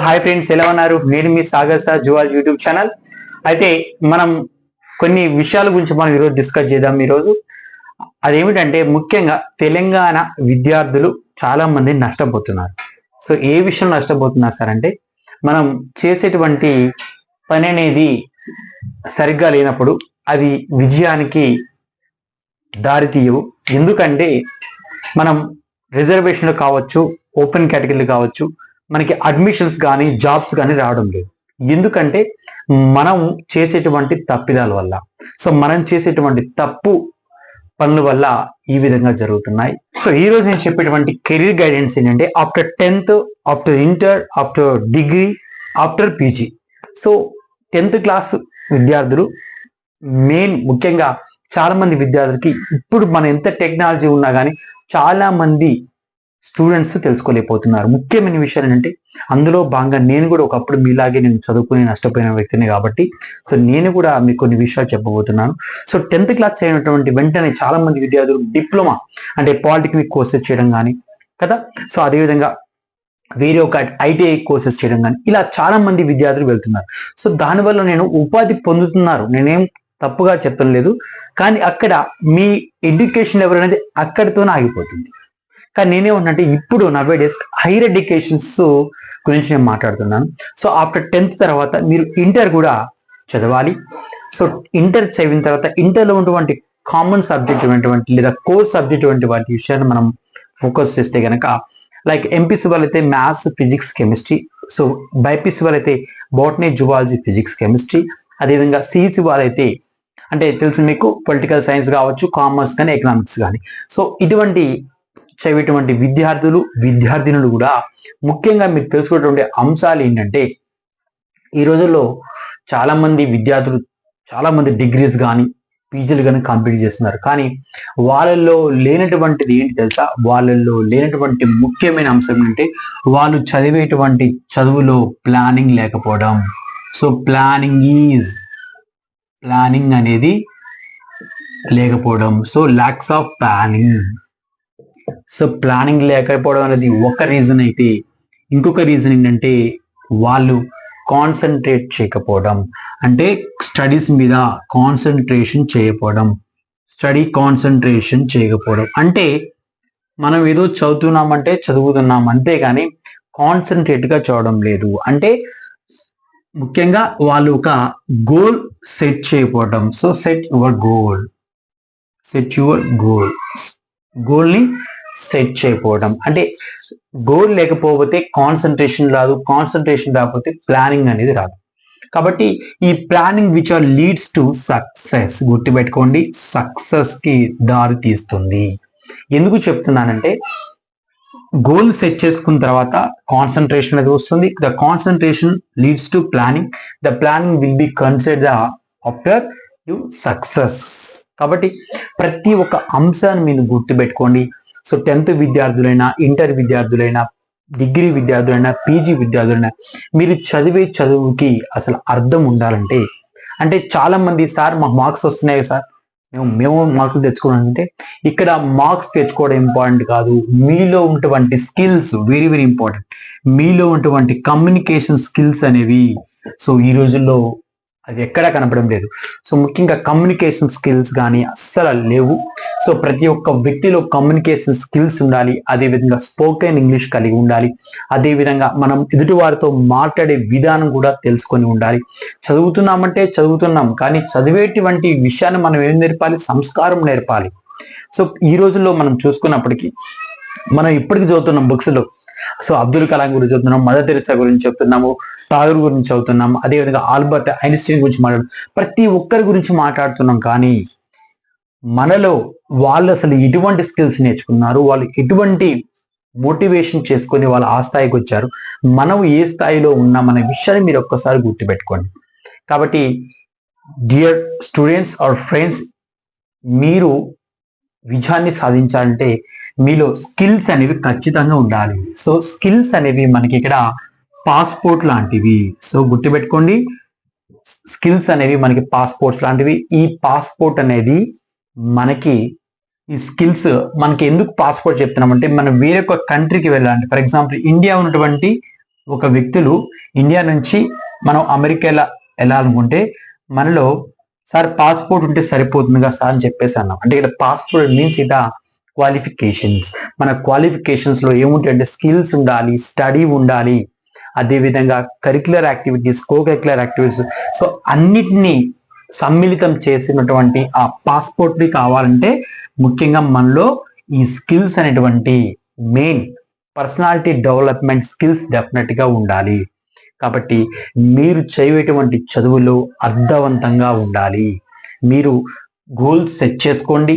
Hi friends, ఎలా ఉన్నారు? నేను మీ సాగర్ సార్ జువాల్ యూట్యూబ్ ఛానల్. అయితే మనం కొన్ని విషయాల గురించి మనం ఈరోజు డిస్కస్ చేద్దాం. ఈరోజు అదేమిటంటే ముఖ్యంగా తెలంగాణ విద్యార్థులు చాలా మంది నష్టపోతున్నారు. సో ఏ విషయం నష్టపోతున్నారు సార్ అంటే, మనం చేసేటువంటి పని అనేది సరిగ్గా లేనప్పుడు అది విజయానికి దారి తీయవు. ఎందుకంటే మనం రిజర్వేషన్లు కావచ్చు, ఓపెన్ కేటగిరీలు కావచ్చు, మనకి అడ్మిషన్స్ కానీ జాబ్స్ కానీ రావడం లేదు. ఎందుకంటే మనం చేసేటువంటి తప్పిదాల వల్ల. సో మనం చేసేటువంటి తప్పు పనుల వల్ల ఈ విధంగా జరుగుతున్నాయి. సో ఈ రోజు నేను చెప్పేటువంటి కెరీర్ గైడెన్స్ ఏంటంటే, after 10th, after inter, after degree, after PG. So 10th class విద్యార్థులు ముఖ్యంగా చాలా మంది విద్యార్థులకి ఇప్పుడు మన ఎంత టెక్నాలజీ ఉన్నా కానీ చాలా మంది స్టూడెంట్స్ తెలుసుకోలేకపోతున్నారు. ముఖ్యమైన విషయాలు ఏంటంటే, అందులో భాగంగా నేను కూడా ఒకప్పుడు మీలాగే నేను చదువుకుని నష్టపోయిన వ్యక్తిని కాబట్టి సో నేను కూడా మీకు కొన్ని విషయాలు చెప్పబోతున్నాను. సో 10th క్లాస్ అయినటువంటి వెంటనే చాలా మంది విద్యార్థులు డిప్లొమా అంటే పాలిటెక్నిక్ కోర్సెస్ చేయడం కానీ కదా, సో అదేవిధంగా వేరే ఒక ఐటీఐ కోర్సెస్ చేయడం కానీ ఇలా చాలా మంది విద్యార్థులు వెళ్తున్నారు. సో దానివల్ల నేను ఉపాధి పొందుతున్నారు, నేనేం తప్పుగా చెప్పడం లేదు, కానీ అక్కడ మీ ఎడ్యుకేషన్ లెవెల్ అనేది అక్కడితోనే ఆగిపోతుంది. కానీ నేనేమంటే ఇప్పుడు నవే డేస్ హైయర్ ఎడ్యుకేషన్స్ గురించి నేను మాట్లాడుతున్నాను. సో ఆఫ్టర్ 10th తర్వాత మీరు ఇంటర్ కూడా చదవాలి. సో ఇంటర్ చదివిన తర్వాత ఇంటర్లో ఉన్నటువంటి కామన్ సబ్జెక్ట్ ఉన్నటువంటి లేదా కోర్ సబ్జెక్ట్ వంటి వాటి విషయాన్ని మనం ఫోకస్ చేస్తే కనుక, లైక్ ఎంపీసీ వాళ్ళైతే maths, physics, chemistry. So BiPC వాళ్ళైతే బాటనీ, జువాలజీ, ఫిజిక్స్, కెమిస్ట్రీ. అదేవిధంగా సిఈసీ వాళ్ళైతే అంటే తెలుసు మీకు పొలిటికల్ సైన్స్ కావచ్చు, కామర్స్ కానీ, ఎకనామిక్స్ కానీ. సో ఇటువంటి చదివేటువంటి విద్యార్థినులు కూడా ముఖ్యంగా మీరు తెలుసుకునేటువంటి అంశాలు ఏంటంటే, ఈ రోజుల్లో చాలా మంది విద్యార్థులు చాలా మంది డిగ్రీస్ కానీ పీజీలు కానీ కంప్లీట్ చేస్తున్నారు. కానీ వాళ్ళల్లో లేనటువంటిది ఏంటి తెలుసా? వాళ్ళల్లో లేనటువంటి ముఖ్యమైన అంశం ఏంటంటే, వాళ్ళు చదివేటువంటి చదువులో ప్లానింగ్ లేకపోవడం. సో ప్లానింగ్ అనేది లేకపోవడం. So lakhs of planning. So planning లేకపోవడం అనేది ఒక రీజన్ అయితే, ఇంకొక రీజన్ ఏంటంటే వాళ్ళు కాన్సన్ట్రేట్ చేయకపోవడం. అంటే స్టడీస్ మీద కాన్సన్ట్రేషన్ చేయకపోవడం. అంటే మనం ఏదో చదువుతున్నాం అంతేగాని కాన్సన్ట్రేట్గా చదవడం లేదు. అంటే ముఖ్యంగా వాళ్ళు ఒక గోల్ సెట్ చేయకపోవడం. సో సెట్ యువర్ గోల్ని సెట్ చేయకపోవడం. అంటే గోల్ లేకపోతే కాన్సన్ట్రేషన్ రాదు, కాన్సన్ట్రేషన్ రాకపోతే ప్లానింగ్ అనేది రాదు. కాబట్టి ఈ planning which are leads to success, గుర్తుపెట్టుకోండి, సక్సెస్ కి దారి తీస్తుంది. ఎందుకు చెప్తున్నానంటే, గోల్ సెట్ చేసుకున్న తర్వాత కాన్సన్ట్రేషన్ అనేది వస్తుంది. The concentration leads to planning. The planning will be considered after you success. కాబట్టి ప్రతి ఒక్క అంశాన్ని మీరు గుర్తుపెట్టుకోండి. సో 10th విద్యార్థులైనా, ఇంటర్ విద్యార్థులైనా, డిగ్రీ విద్యార్థులైనా, పీజీ విద్యార్థులైనా, మీరు చదివే చదువుకి అసలు అర్థం ఉండాలంటే, అంటే చాలా మంది సార్ మాకు మార్క్స్ వస్తున్నాయి సార్, మేము మార్కులు తెచ్చుకోవాలంటే, ఇక్కడ మార్క్స్ తెచ్చుకోవడం ఇంపార్టెంట్ కాదు. మీలో ఉన్నటువంటి స్కిల్స్ వెరీ వెరీ ఇంపార్టెంట్. మీలో ఉన్నటువంటి కమ్యూనికేషన్ స్కిల్స్ అనేవి సో ఈ రోజుల్లో అది ఎక్కడా కనపడడం లేదు. సో ముఖ్యంగా కమ్యూనికేషన్ స్కిల్స్ కానీ అస్సలు లేవు. సో ప్రతి ఒక్క వ్యక్తిలో కమ్యూనికేషన్ స్కిల్స్ ఉండాలి. అదేవిధంగా స్పోకెన్ ఇంగ్లీష్ కలిగి ఉండాలి. అదేవిధంగా మనం ఎదుటి వారితో మాట్లాడే విధానం కూడా తెలుసుకొని ఉండాలి. చదువుతున్నాం, కానీ చదివేటువంటి విషయాన్ని మనం ఏం నేర్పాలి? సంస్కారం నేర్పాలి. సో ఈ రోజుల్లో మనం చూసుకున్నప్పటికీ మనం ఇప్పటికి చదువుతున్నాం బుక్స్లో. సో అబ్దుల్ కలాం గురించి చదువుతున్నాం, మదర్ తెరెసా గురించి చెప్తున్నాము, ఠాగూర్ గురించి చదువుతున్నాం, అదేవిధంగా ఆల్బర్ట్ ఐన్స్టీన్ గురించి ప్రతి ఒక్కరి గురించి మాట్లాడుతున్నాం. కానీ మనలో వాళ్ళు అసలు ఎటువంటి స్కిల్స్ నేర్చుకున్నారు, వాళ్ళు ఎటువంటి మోటివేషన్ చేసుకొని వాళ్ళు ఆ స్థాయికి వచ్చారు, మనం ఏ స్థాయిలో ఉన్నామనే విషయాన్ని మీరు ఒక్కసారి గుర్తుపెట్టుకోండి. కాబట్టి డియర్ స్టూడెంట్స్ ఆర్ ఫ్రెండ్స్, మీరు విజయాన్ని సాధించాలంటే మీలో స్కిల్స్ అనేవి ఖచ్చితంగా ఉండాలి. సో స్కిల్స్ అనేవి మనకి ఇక్కడ పాస్పోర్ట్ లాంటివి. సో గుర్తుపెట్టుకోండి, స్కిల్స్ అనేవి మనకి పాస్పోర్ట్స్ లాంటివి. ఈ పాస్పోర్ట్ అనేది మనకి, ఈ స్కిల్స్ మనకి ఎందుకు పాస్పోర్ట్ చెప్తున్నామంటే, మనం వేరొక కంట్రీకి వెళ్ళాలంటే, ఫర్ ఎగ్జాంపుల్ ఇండియా ఉన్నటువంటి ఒక వ్యక్తులు ఇండియా నుంచి మనం అమెరికా వెళ్ళాలనుకుంటే మనలో సార్ పాస్పోర్ట్ ఉంటే సరిపోతుందిగా సార్ అని చెప్పేసి అన్నాం. అంటే ఇక్కడ పాస్పోర్ట్ మీన్స్ ఇట క్వాలిఫికేషన్స్. మన క్వాలిఫికేషన్స్ లో ఏముంటాయి అంటే స్కిల్స్ ఉండాలి, స్టడీ ఉండాలి, అదేవిధంగా curricular activities, co curricular activities. So అన్నిటినీ సమ్మిళితం చేసినటువంటి ఆ పాస్పోర్ట్ ని కావాలంటే ముఖ్యంగా మనలో ఈ స్కిల్స్ అనేటువంటి main personality development skills definite గా ఉండాలి. కాబట్టి మీరు చేయటువంటి చదువులో అర్థవంతంగా ఉండాలి. మీరు గోల్స్ సెట్ చేసుకోండి.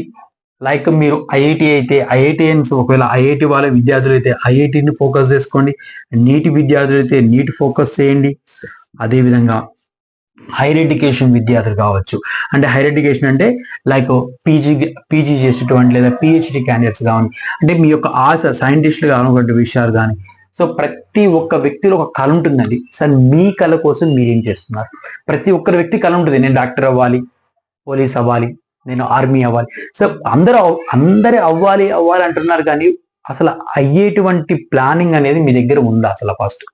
లైక్ మీరు ఐఐటి అయితే ఐఐటిఎన్స్, ఒకవేళ ఐఐటి వాళ్ళ విద్యార్థులు అయితే ఐఐటిని ఫోకస్ చేసుకోండి. నీటి విద్యార్థులు అయితే నీట్ ఫోకస్ చేయండి. అదేవిధంగా హైయర్ ఎడ్యుకేషన్ విద్యార్థులు కావచ్చు, అంటే హైయర్ ఎడ్యుకేషన్ అంటే లైక్ పీజీ చేసేటువంటి లేదా పిహెచ్డి క్యాండిడేట్స్ కావాలి, అంటే మీ యొక్క ఆశ సైంటిస్టులు కావాలనుకునే విషయాలు కానీ. సో ప్రతి ఒక్క వ్యక్తిలో ఒక కళ ఉంటుందండి. సార్ మీ కళ కోసం మీరేం చేస్తున్నారు? ప్రతి ఒక్కరి వ్యక్తి కళ ఉంటుంది. నేను డాక్టర్ అవ్వాలి, పోలీస్ అవ్వాలి, నేను ఆర్మీ అవ్వాలి. సో అందరూ అవ్వాలి అంటున్నారు, కానీ అసలు అయ్యేటువంటి ప్లానింగ్ అనేది మీ దగ్గర ఉందా? అసలు ఫస్ట్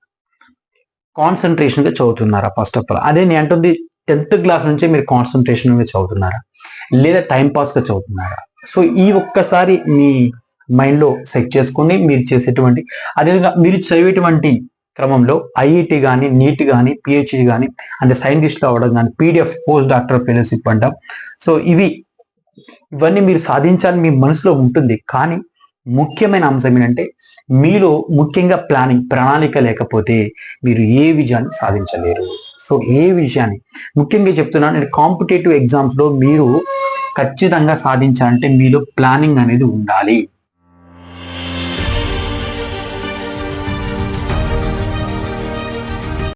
కాన్సన్ట్రేషన్ గా చదువుతున్నారా? ఫస్ట్ ఆఫ్ ఆల్ అదే నేను అంటుంది, 10th క్లాస్ నుంచే మీరు కాన్సన్ట్రేషన్ గా చదువుతున్నారా లేదా టైం పాస్ గా చదువుతున్నారా? సో ఈ ఒక్కసారి మీ మైండ్ లో సెట్ చేసుకోండి. మీరు చేసేటువంటి అదేవిధంగా మీరు చదివేటువంటి క్రమంలో ఐఐటి కానీ, నీట్ కానీ, పిహెచ్డి కానీ, అంటే సైంటిస్ట్ అవ్వడం కానీ, పీడిఎఫ్ పోస్ట్ డాక్టర్ ఫెలోషిప్ అంటాం. సో ఇవన్నీ మీరు సాధించాలని మీ మనసులో ఉంటుంది. కానీ ముఖ్యమైన అంశం ఏంటంటే మీలో ముఖ్యంగా ప్రణాళిక లేకపోతే మీరు ఏ విజయాన్ని సాధించలేరు. సో ఏ విషయాన్ని ముఖ్యంగా చెప్తున్నాను, నేను కాంపిటేటివ్ ఎగ్జామ్స్ లో మీరు ఖచ్చితంగా సాధించాలంటే మీలో ప్లానింగ్ అనేది ఉండాలి.